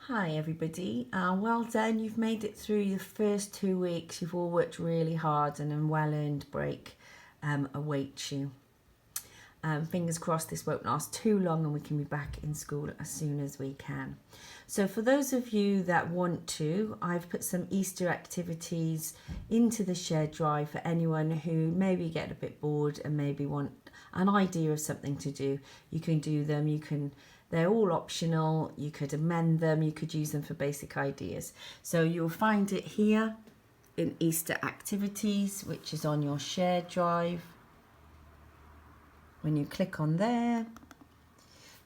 Hi everybody, well done. You've made it through the first 2 weeks. You've all worked really hard and a well-earned break awaits you. Fingers crossed this won't last too long and we can be back in school as soon as we can. So for those of you that want to, I've put some Easter activities into the shared drive for anyone who maybe get a bit bored and maybe want an idea of something to do. You can do them, they're all optional, you could amend them, you could use them for basic ideas. So you'll find it here in Easter activities, which is on your shared drive. When you click on there,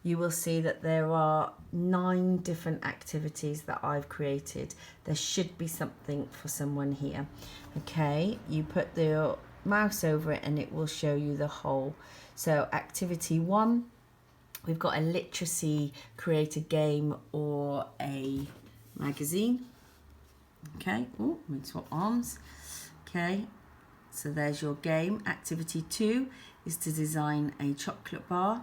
you will see that there are 9 different activities that I've created. There should be something for someone here. Okay, you put the mouse over it and it will show you the whole. So activity 1, we've got a literacy, create a game or a magazine. Okay, oh, let me swap arms. Okay, so there's your game. Activity 2 is to design a chocolate bar.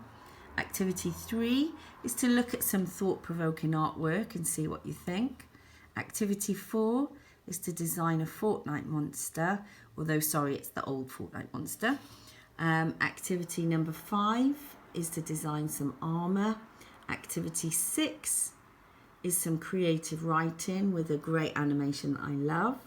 Activity 3 is to look at some thought-provoking artwork and see what you think. Activity 4 is to design a Fortnite monster, although sorry, it's the old Fortnite monster. Activity number 5 is to design some armor. Activity 6 is some creative writing with a great animation that I love.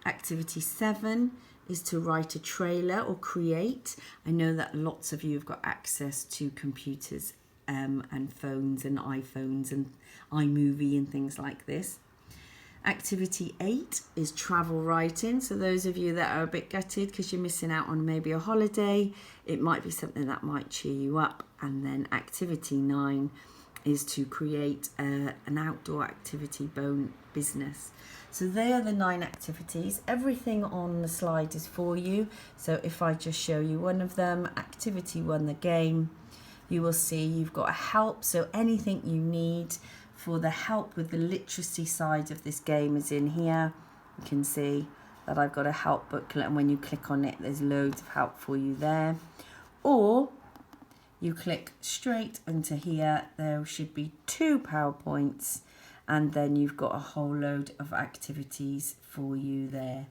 Activity 7 is to write a trailer or create. I know that lots of you have got access to computers and phones and iPhones and iMovie and things like this. Activity 8 is travel writing. So those of you that are a bit gutted because you're missing out on maybe a holiday, it might be something that might cheer you up. And then activity 9 is to create an outdoor activity business. So they are the 9 activities. Everything on the slide is for you. So if I just show you one of them, activity 1, the game, you will see you've got a help. So anything you need for the help with the literacy side of this game is in here. You can see that I've got a help booklet, and when you click on it, there's loads of help for you there. Or you click straight into here, there should be 2 PowerPoints, and then you've got a whole load of activities for you there.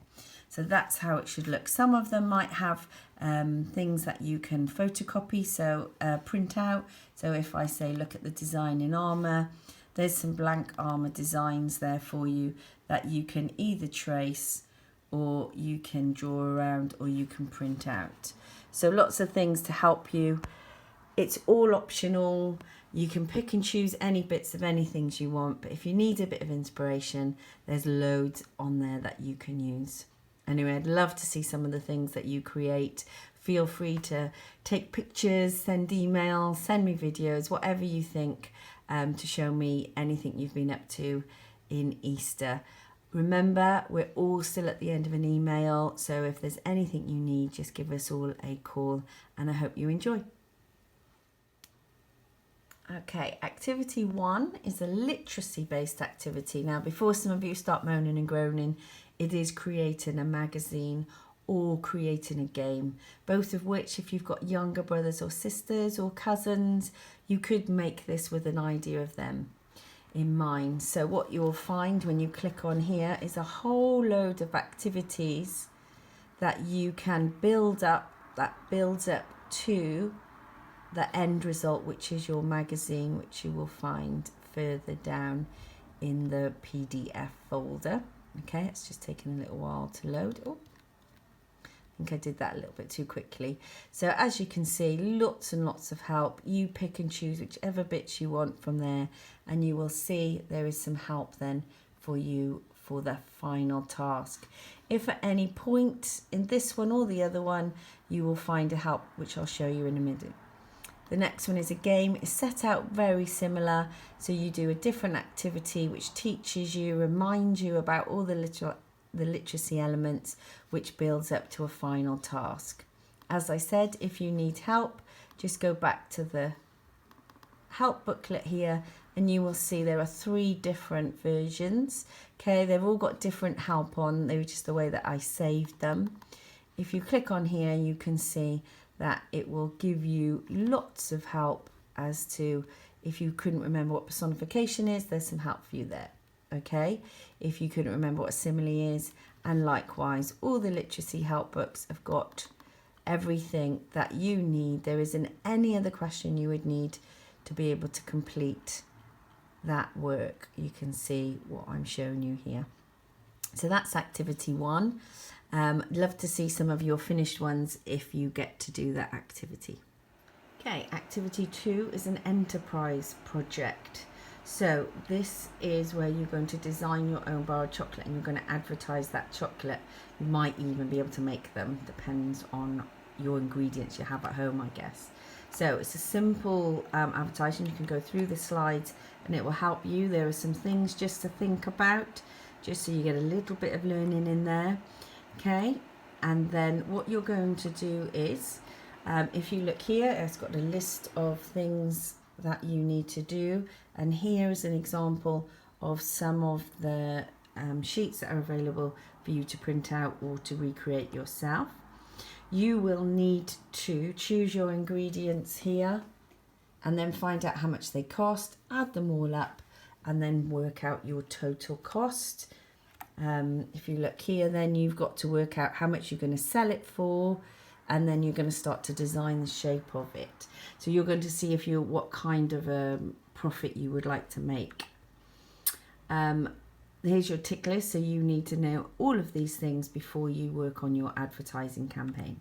So that's how it should look. Some of them might have things that you can photocopy, so print out. So if I say look at the design in armour, there's some blank armour designs there for you that you can either trace or you can draw around or you can print out. So lots of things to help you. It's all optional. You can pick and choose any bits of anything you want, but if you need a bit of inspiration, there's loads on there that you can use. Anyway, I'd love to see some of the things that you create. Feel free to take pictures, send emails, send me videos, whatever you think, to show me anything you've been up to in Easter. Remember, we're all still at the end of an email, so if there's anything you need, just give us all a call, and I hope you enjoy. Okay, activity 1 is a literacy-based activity. Now, before some of you start moaning and groaning, it is creating a magazine or creating a game, both of which, if you've got younger brothers or sisters or cousins, you could make this with an idea of them in mind. So what you'll find when you click on here is a whole load of activities that you can build up, that builds up to the end result, which is your magazine, which you will find further down in the PDF folder. Okay, it's just taking a little while to load. Oh, I think I did that a little bit too quickly. So as you can see, lots and lots of help. You pick and choose whichever bits you want from there, and you will see there is some help then for you for the final task. If at any point in this one or the other one, you will find a help, which I'll show you in a minute. The next one is a game. It's set out very similar. So you do a different activity which teaches you, reminds you about all the literacy elements, which builds up to a final task. As I said, if you need help, just go back to the help booklet here and you will see there are 3 different versions. Okay, they've all got different help on. They were just the way that I saved them. If you click on here, you can see that it will give you lots of help as to If you couldn't remember what personification is, there's some help for you there. Okay, if you couldn't remember what a simile is, and likewise, all the literacy help books have got everything that you need. There isn't any other question you would need to be able to complete that work. You can see what I'm showing you here. So that's activity 1. Love to see some of your finished ones if you get to do that activity. Okay, activity 2 is an enterprise project. So this is where you're going to design your own bar of chocolate and you're going to advertise that chocolate. You might even be able to make them, depends on your ingredients you have at home, I guess. So it's a simple advertising. You can go through the slides and it will help you. There are some things just to think about, just so you get a little bit of learning in there. Okay, and then what you're going to do is, if you look here, it's got a list of things that you need to do, and here is an example of some of the sheets that are available for you to print out or to recreate yourself. You will need to choose your ingredients here and then find out how much they cost, add them all up, and then work out your total cost. If you look here, then you've got to work out how much you're going to sell it for, and then you're going to start to design the shape of it. So you're going to see if you what kind of a profit you would like to make. Here's your tick list, so you need to know all of these things before you work on your advertising campaign.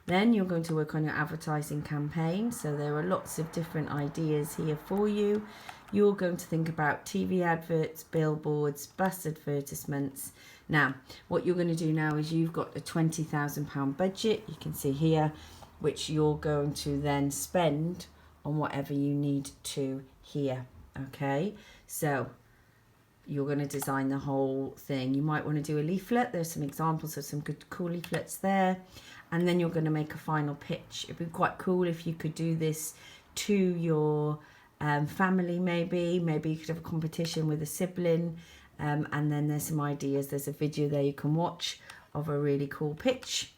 Then you're going to work on your advertising campaign. So there are lots of different ideas here for you. You're going to think about TV adverts, billboards, bus advertisements. Now, what you're going to do now is you've got a £20,000 budget, you can see here, which you're going to then spend on whatever you need to here. Okay, so you're going to design the whole thing. You might want to do a leaflet. There's some examples of some good cool leaflets there. And then you're going to make a final pitch. It'd be quite cool if you could do this to your family, maybe you could have a competition with a sibling, and then there's some ideas. There's a video there you can watch of a really cool pitch,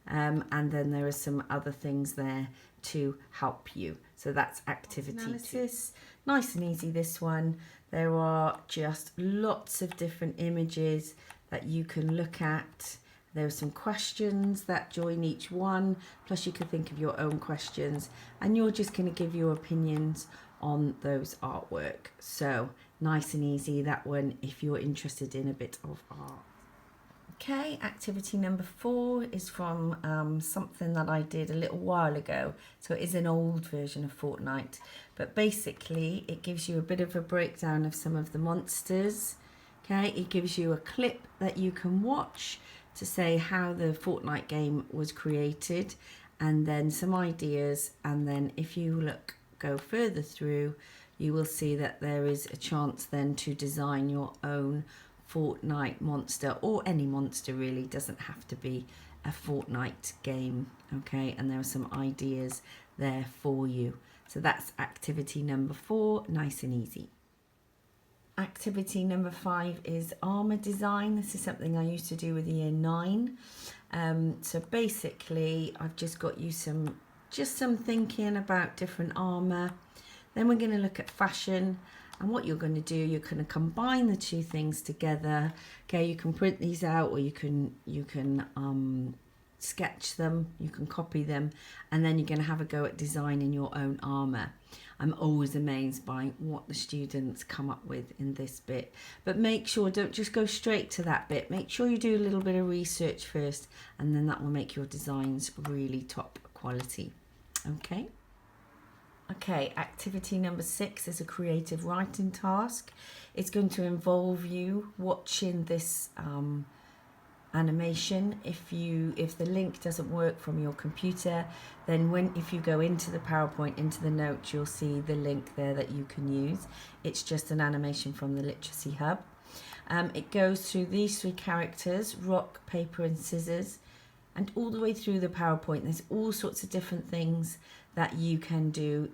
and then there are some other things there to help you. So that's activity analysis. Nice and easy, this one. There are just lots of different images that you can look at. There are some questions that join each one, plus you can think of your own questions, and you're just going to give your opinions on those artwork. So nice and easy, that one, if you're interested in a bit of art. Okay, activity number 4 is from something that I did a little while ago. So it is an old version of Fortnite, but basically it gives you a bit of a breakdown of some of the monsters. Okay, it gives you a clip that you can watch to say how the Fortnite game was created, and then some ideas, and then if you go further through, you will see that there is a chance then to design your own Fortnite monster, or any monster really, doesn't have to be a Fortnite game. Okay, and there are some ideas there for you. So that's activity number 4, nice and easy. Activity number 5 is armour design. This is something I used to do with year 9. So basically I've just got you some thinking about different armour. Then we're going to look at fashion, and what you're going to do, you're going to combine the two things together. Okay, you can print these out, or you can sketch them, you can copy them, and then you're going to have a go at designing your own armour. I'm always amazed by what the students come up with in this bit. But make sure, don't just go straight to that bit. Make sure you do a little bit of research first, and then that will make your designs really top quality. Okay. Okay, activity number 6 is a creative writing task. It's going to involve you watching this animation. If the link doesn't work from your computer, then if you go into the PowerPoint, into the notes, you'll see the link there that you can use. It's just an animation from the Literacy Hub. It goes through these 3 characters, rock, paper and scissors, and all the way through the PowerPoint there's all sorts of different things that you can do,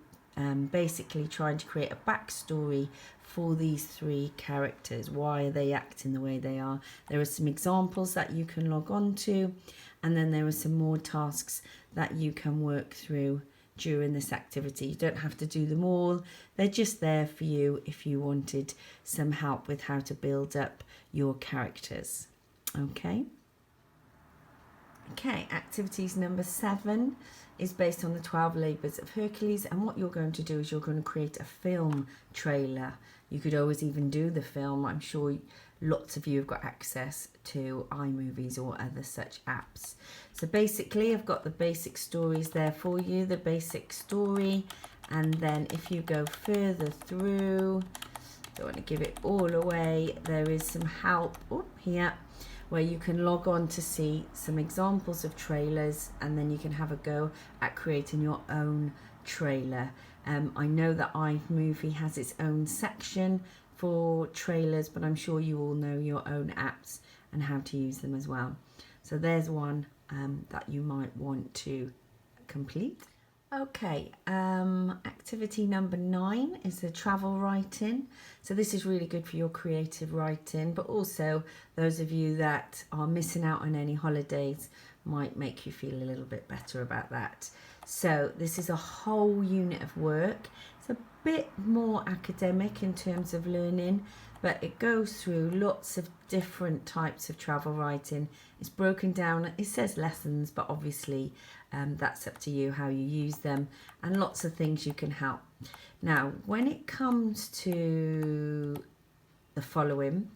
basically trying to create a backstory for these 3 characters. Why are they acting the way they are? There are some examples that you can log on to, and then there are some more tasks that you can work through during this activity. You don't have to do them all. They're just there for you if you wanted some help with how to build up your characters. Okay. Okay, activities number 7 is based on the 12 labours of Hercules, and what you're going to do is you're going to create a film trailer. You could always even do the film. I'm sure lots of you have got access to iMovies or other such apps. So basically I've got the basic stories there for you, the basic story, and then if you go further through, don't want to give it all away, there is some help here where you can log on to see some examples of trailers, and then you can have a go at creating your own trailer. I know that iMovie has its own section for trailers, but I'm sure you all know your own apps and how to use them as well. So there's one that you might want to complete. Okay, activity number 9 is the travel writing. So this is really good for your creative writing, but also those of you that are missing out on any holidays might make you feel a little bit better about that. So this is a whole unit of work. It's a bit more academic in terms of learning, but it goes through lots of different types of travel writing. It's broken down, it says lessons, but obviously that's up to you how you use them, and lots of things you can help. Now, when it comes to the following,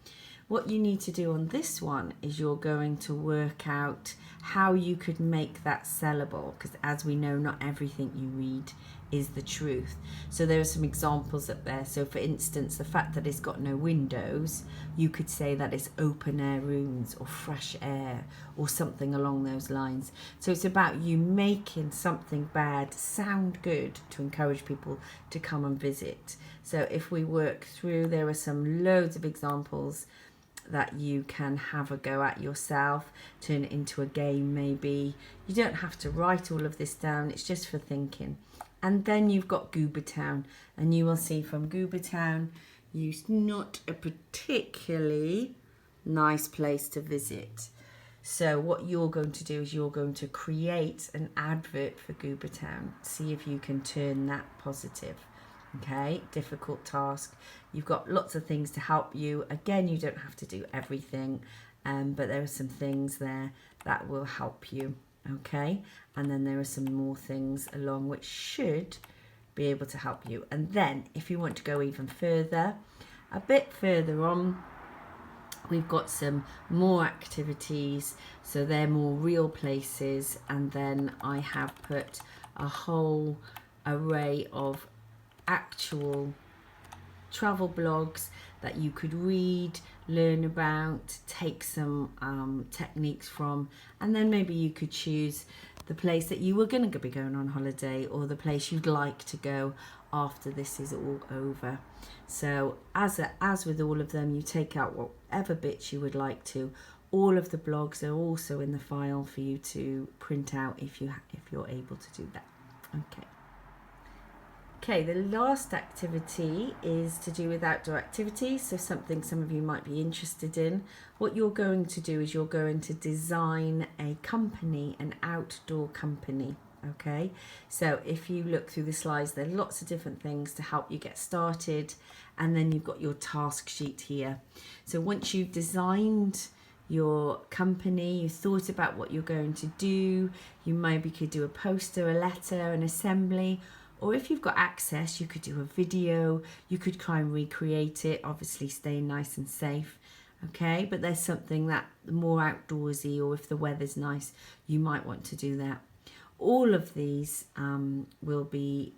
what you need to do on this one is you're going to work out how you could make that sellable, because as we know, not everything you read is the truth. So there are some examples up there. So for instance, the fact that it's got no windows, you could say that it's open air rooms or fresh air or something along those lines. So it's about you making something bad sound good to encourage people to come and visit. So if we work through, there are some loads of examples that you can have a go at yourself, turn it into a game maybe. You don't have to write all of this down, it's just for thinking. And then you've got Goober Town, and you will see from Goober Town, it's not a particularly nice place to visit. So what you're going to do is you're going to create an advert for Goober Town. See if you can turn that positive. Okay, difficult task. You've got lots of things to help you. Again, you don't have to do everything, but there are some things there that will help you. Okay, and then there are some more things along which should be able to help you. And then if you want to go even further, a bit further on, we've got some more activities, so they're more real places, and then I have put a whole array of actual travel blogs that you could read, learn about, take some techniques from, and then maybe you could choose the place that you were going to be going on holiday, or the place you'd like to go after this is all over. So as with all of them, you take out whatever bits you would like to. All of the blogs are also in the file for you to print out if you're able to do that. Okay, the last activity is to do with outdoor activities, so something some of you might be interested in. What you're going to do is you're going to design a company, an outdoor company, okay? So if you look through the slides, there are lots of different things to help you get started, and then you've got your task sheet here. So once you've designed your company, you thought about what you're going to do, you maybe could do a poster, a letter, an assembly, or if you've got access, you could do a video, you could try and recreate it, obviously staying nice and safe, okay? But there's something that more outdoorsy, or if the weather's nice, you might want to do that. All of these will be